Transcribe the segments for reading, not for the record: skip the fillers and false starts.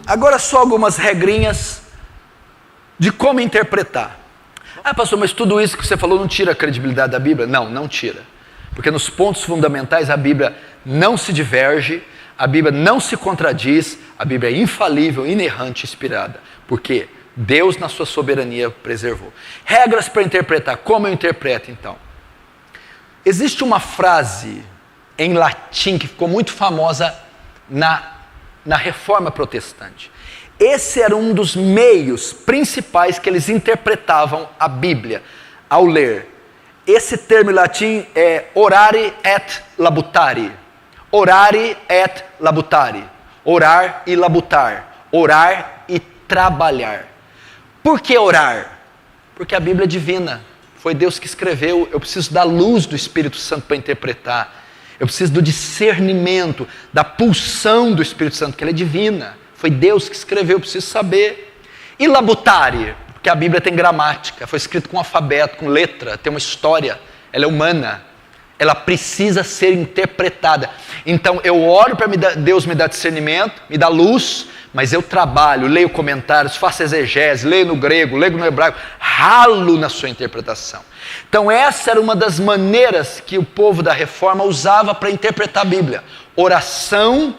Agora só algumas regrinhas de como interpretar. Ah, pastor, mas tudo isso que você falou não tira a credibilidade da Bíblia? Não, não tira. Porque nos pontos fundamentais a Bíblia não se diverge, a Bíblia não se contradiz, a Bíblia é infalível, inerrante, inspirada. Porque Deus na sua soberania preservou. Regras para interpretar. Como eu interpreto então? Existe uma frase em latim que ficou muito famosa na Reforma Protestante. Esse era um dos meios principais que eles interpretavam a Bíblia ao ler. Esse termo em latim é orare et labutare. Orare et labutare. Orar e labutar. Orar e trabalhar. Por que orar? Porque a Bíblia é divina. Foi Deus que escreveu. Eu preciso da luz do Espírito Santo para interpretar. Eu preciso do discernimento, da pulsão do Espírito Santo, que ela é divina. Foi Deus que escreveu, eu preciso saber. E labutare, porque a Bíblia tem gramática, foi escrito com alfabeto, com letra, tem uma história, ela é humana, ela precisa ser interpretada. Então eu oro para Deus me dar discernimento, me dar luz, mas eu trabalho, leio comentários, faço exegese, leio no grego, leio no hebraico, ralo na sua interpretação. Então essa era uma das maneiras que o povo da Reforma usava para interpretar a Bíblia. Oração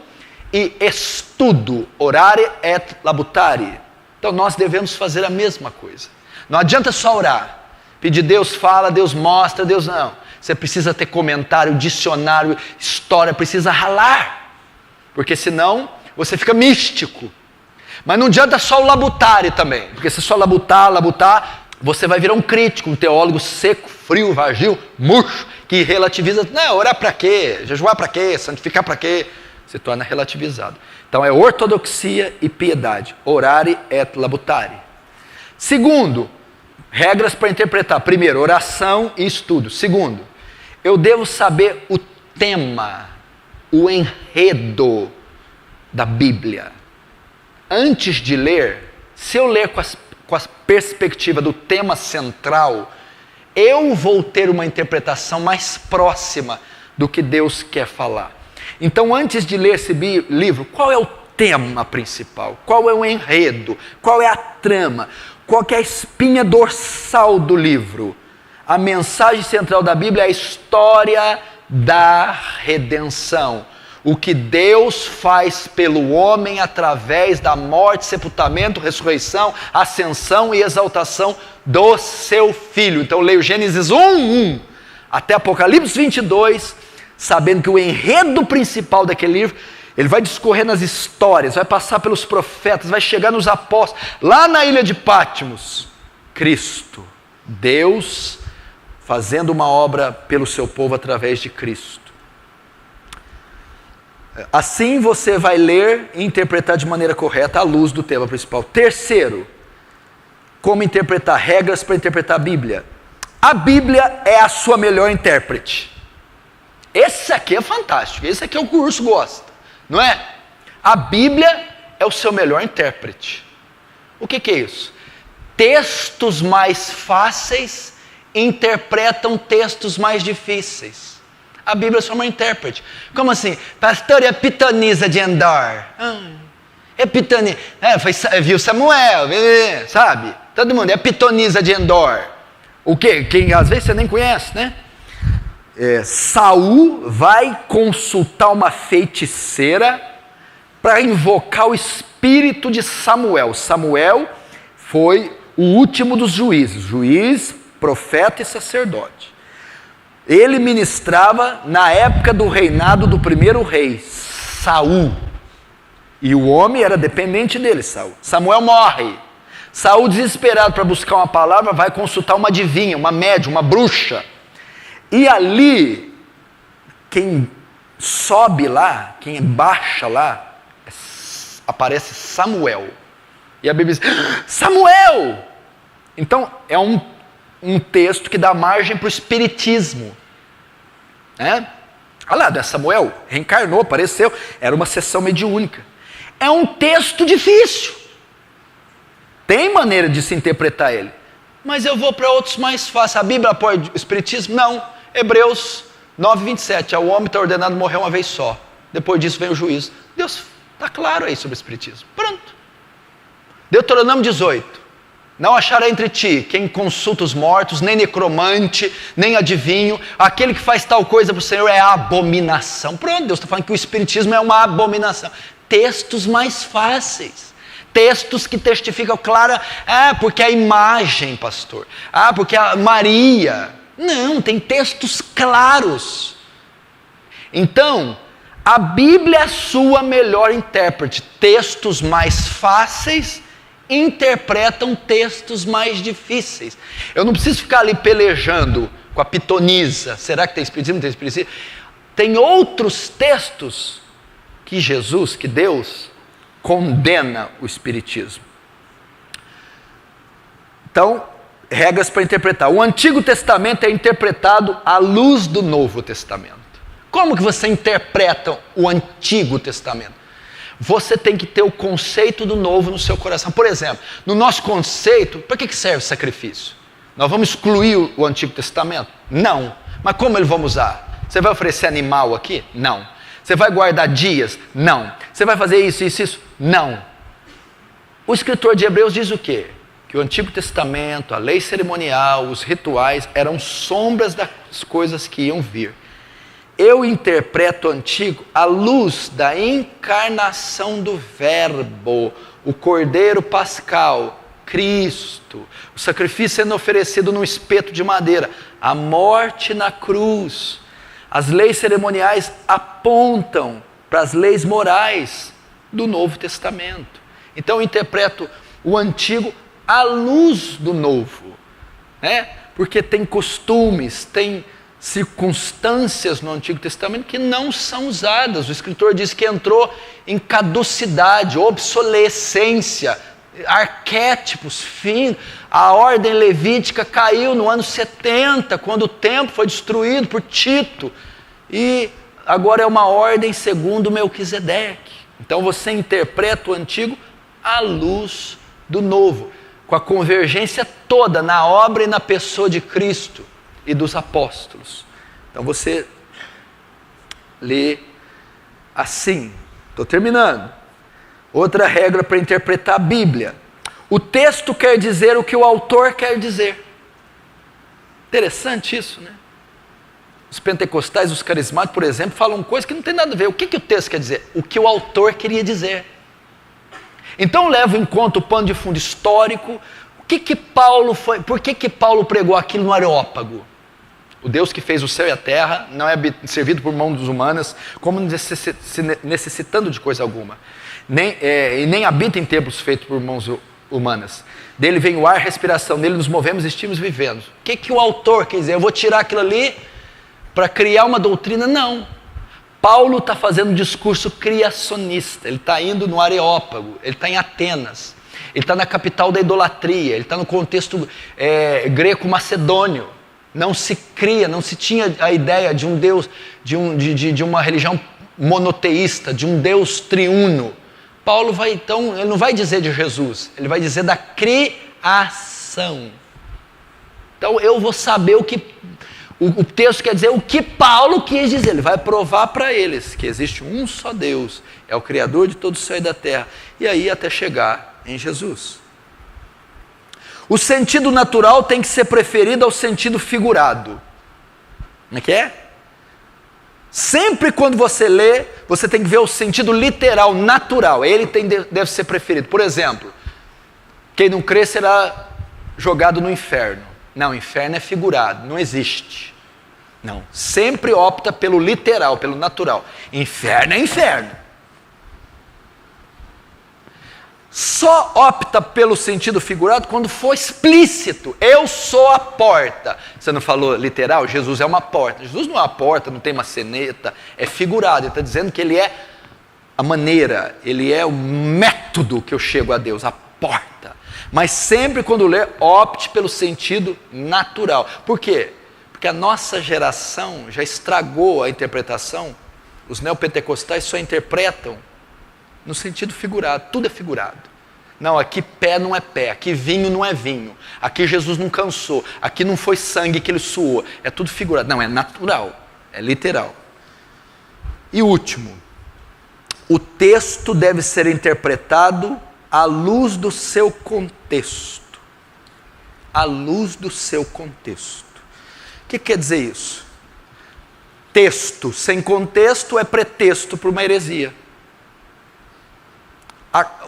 e estudo, orare et labutare. Então nós devemos fazer a mesma coisa. Não adianta só orar, pedir Deus fala, Deus mostra, Deus não. Você precisa ter comentário, dicionário, história, precisa ralar, porque senão você fica místico. Mas não adianta só o labutare também, porque se só labutar, você vai virar um crítico, um teólogo seco, frio, vazio, murcho, que relativiza. Não, orar para quê? Jejuar para quê? Santificar para quê? Se torna relativizado. Então é ortodoxia e piedade. Orare et labutare. Segundo, regras para interpretar. Primeiro, oração e estudo. Segundo, eu devo saber o tema, o enredo da Bíblia. Antes de ler, se eu ler com a perspectiva do tema central, eu vou ter uma interpretação mais próxima do que Deus quer falar. Então, antes de ler esse livro, qual é o tema principal? Qual é o enredo? Qual é a trama? Qual é a espinha dorsal do livro? A mensagem central da Bíblia é a história da redenção. O que Deus faz pelo homem através da morte, sepultamento, ressurreição, ascensão e exaltação do seu Filho. Então, eu leio Gênesis 1 até Apocalipse 22, sabendo que o enredo principal daquele livro, ele vai discorrer nas histórias, vai passar pelos profetas, vai chegar nos apóstolos, lá na ilha de Patmos, Cristo, Deus fazendo uma obra pelo seu povo através de Cristo. Assim você vai ler e interpretar de maneira correta à luz do tema principal. Terceiro, como interpretar, regras para interpretar a Bíblia. A Bíblia é a sua melhor intérprete. Esse aqui é fantástico, esse aqui é o que o urso gosta, não é? A Bíblia é o seu melhor intérprete. O que é isso? Textos mais fáceis interpretam textos mais difíceis. A Bíblia é só uma intérprete. Como assim? Pastor, é pitonisa de Endor. É pitonisa. Viu Samuel, sabe? Todo mundo, é pitonisa de Endor. O quê? Quem às vezes você nem conhece, né? Saul vai consultar uma feiticeira para invocar o espírito de Samuel. Samuel foi o último dos juízes, juiz, profeta e sacerdote. Ele ministrava na época do reinado do primeiro rei, Saul. E o homem era dependente dele, Saul. Samuel morre. Saul, desesperado para buscar uma palavra, vai consultar uma adivinha, uma médium, uma bruxa. E ali, quem sobe lá, quem baixa lá, aparece Samuel. E a Bíblia diz, Samuel! Então, é um texto que dá margem para o espiritismo. Olha lá, Samuel reencarnou, apareceu, era uma sessão mediúnica. É um texto difícil. Tem maneira de se interpretar ele. Mas eu vou para outros mais fáceis. A Bíblia apoia o espiritismo? Não. Hebreus 9:27. O homem está ordenado morrer uma vez só. Depois disso vem o juízo. Deus está claro aí sobre o espiritismo. Pronto. Deuteronômio 18. Não achará entre ti quem consulta os mortos, nem necromante, nem adivinho. Aquele que faz tal coisa para o Senhor é abominação. Pronto, Deus está falando que o espiritismo é uma abominação. Textos mais fáceis. Textos que testificam clara. Porque a imagem, pastor. Porque a Maria. Não, tem textos claros. Então, a Bíblia é a sua melhor intérprete. Textos mais fáceis interpretam textos mais difíceis. Eu não preciso ficar ali pelejando com a pitonisa. Será que tem espiritismo? Não tem espiritismo? Tem outros textos que Jesus, que Deus, condena o espiritismo. Então, regras para interpretar. O Antigo Testamento é interpretado à luz do Novo Testamento. Como que você interpreta o Antigo Testamento? Você tem que ter o conceito do novo no seu coração. Por exemplo, no nosso conceito, para que serve sacrifício? Nós vamos excluir o Antigo Testamento? Não. Mas como ele vamos usar? Você vai oferecer animal aqui? Não. Você vai guardar dias? Não. Você vai fazer isso, isso, isso? Não. O escritor de Hebreus diz o quê? Que o Antigo Testamento, a lei cerimonial, os rituais eram sombras das coisas que iam vir. Eu interpreto o Antigo à luz da encarnação do Verbo, o Cordeiro Pascal, Cristo, o sacrifício sendo oferecido num espeto de madeira, a morte na cruz. As leis cerimoniais apontam para as leis morais do Novo Testamento. Então eu interpreto o Antigo à luz do Novo, né? Porque tem costumes, tem circunstâncias no Antigo Testamento que não são usadas. O escritor diz que entrou em caducidade, obsolescência, arquétipos, fim. A ordem levítica caiu no ano 70, quando o templo foi destruído por Tito, e agora é uma ordem segundo Melquisedeque. Então você interpreta o Antigo à luz do Novo, com a convergência toda na obra e na pessoa de Cristo e dos apóstolos. Então você lê assim. Estou terminando. Outra regra para interpretar a Bíblia: o texto quer dizer o que o autor quer dizer. Interessante isso, né? Os pentecostais, os carismáticos, por exemplo, falam coisas que não tem nada a ver. O que o texto quer dizer? O que o autor queria dizer. Então levo em conta o pano de fundo histórico. Por que Paulo pregou aquilo no Areópago? O Deus que fez o céu e a terra não é servido por mãos humanas, como necessitando de coisa alguma. E nem habita em templos feitos por mãos humanas. Dele vem o ar, a respiração, nele nos movemos e estamos vivendo. O que o autor quer dizer? Eu vou tirar aquilo ali para criar uma doutrina? Não. Paulo está fazendo um discurso criacionista. Ele está indo no Areópago, ele está em Atenas, ele está na capital da idolatria, ele está no contexto greco-macedônio. Não se cria, não se tinha a ideia de um Deus, de uma religião monoteísta, de um Deus triuno. Paulo vai então, ele não vai dizer de Jesus, ele vai dizer da criação. Então eu vou saber o que o texto quer dizer, o que Paulo quis dizer. Ele vai provar para eles que existe um só Deus, é o Criador de todo o céu e da terra, e aí até chegar em Jesus. O sentido natural tem que ser preferido ao sentido figurado. Como é que é? Sempre quando você lê, você tem que ver o sentido literal, natural. Ele deve ser preferido. Por exemplo, quem não crê será jogado no inferno. Não, inferno é figurado, não existe. Não, sempre opta pelo literal, pelo natural. Inferno é inferno. Só opta pelo sentido figurado quando for explícito. Eu sou a porta. Você não falou literal? Jesus é uma porta. Jesus não é uma porta, não tem maçaneta, é figurado. Ele está dizendo que ele é a maneira, ele é o método que eu chego a Deus, a porta. Mas sempre quando ler, opte pelo sentido natural. Por quê? Porque a nossa geração já estragou a interpretação. Os neopentecostais só interpretam no sentido figurado, tudo é figurado. Não, aqui pé não é pé, aqui vinho não é vinho, aqui Jesus não cansou, aqui não foi sangue que ele suou, é tudo figurado. Não, é natural, é literal. E último, o texto deve ser interpretado à luz do seu contexto. À luz do seu contexto. O que quer dizer isso? Texto sem contexto é pretexto para uma heresia.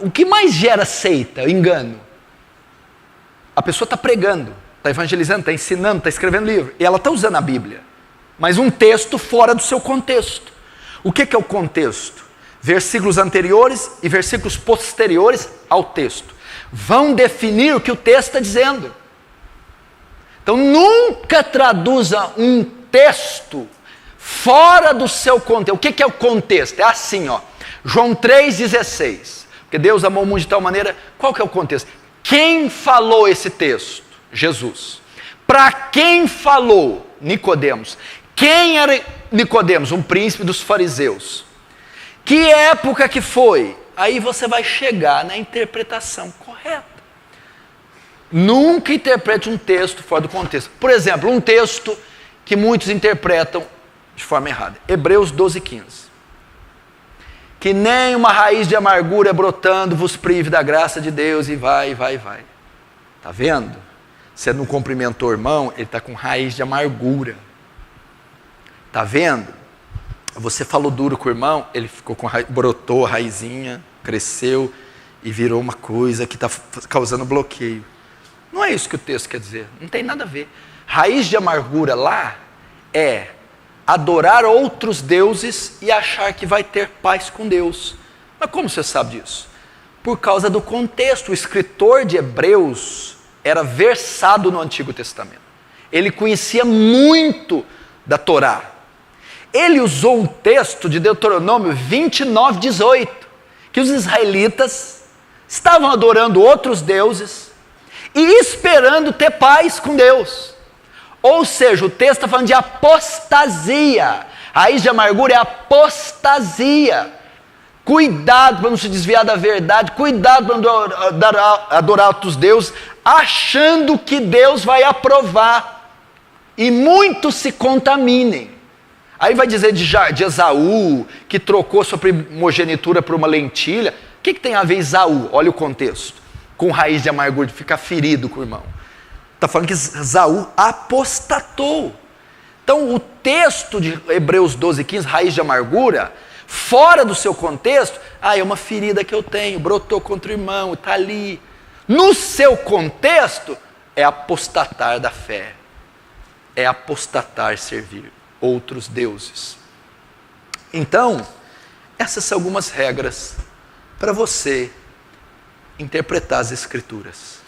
O que mais gera seita, engano? A pessoa está pregando, está evangelizando, está ensinando, está escrevendo livro, e ela está usando a Bíblia, mas um texto fora do seu contexto. O que é o contexto? Versículos anteriores e versículos posteriores ao texto vão definir o que o texto está dizendo. Então nunca traduza um texto fora do seu contexto. O que é o contexto? É assim, ó. João 3,16. Porque Deus amou o mundo de tal maneira. Qual que é o contexto? Quem falou esse texto? Jesus. Para quem falou? Nicodemos. Quem era Nicodemos? Um príncipe dos fariseus. Que época que foi? Aí você vai chegar na interpretação correta. Nunca interprete um texto fora do contexto. Por exemplo, um texto que muitos interpretam de forma errada. Hebreus 12,15. Que nem uma raiz de amargura brotando vos prive da graça de Deus e vai. Está vendo? Você não cumprimentou o irmão, ele está com raiz de amargura. Está vendo? Você falou duro com o irmão, ele ficou com brotou a raizinha, cresceu e virou uma coisa que está causando bloqueio. Não é isso que o texto quer dizer, não tem nada a ver. Raiz de amargura lá é adorar outros deuses e achar que vai ter paz com Deus. Mas como você sabe disso? Por causa do contexto. O escritor de Hebreus era versado no Antigo Testamento. Ele conhecia muito da Torá. Ele usou um texto de Deuteronômio 29:18, que os israelitas estavam adorando outros deuses e esperando ter paz com Deus. Ou seja, o texto está falando de apostasia. A raiz de amargura é apostasia. Cuidado para não se desviar da verdade, cuidado para não adorar outros deuses, achando que Deus vai aprovar. E muitos se contaminem. Aí vai dizer de Esaú, que trocou sua primogenitura por uma lentilha. O que tem a ver Esaú? Olha o contexto. Com raiz de amargura, de ficar ferido com o irmão. Está falando que Esaú apostatou. Então o texto de Hebreus 12:15, raiz de amargura, fora do seu contexto, é uma ferida que eu tenho, brotou contra o irmão, está ali. No seu contexto, é apostatar da fé. É apostatar servir outros deuses. Então, essas são algumas regras para você interpretar as Escrituras.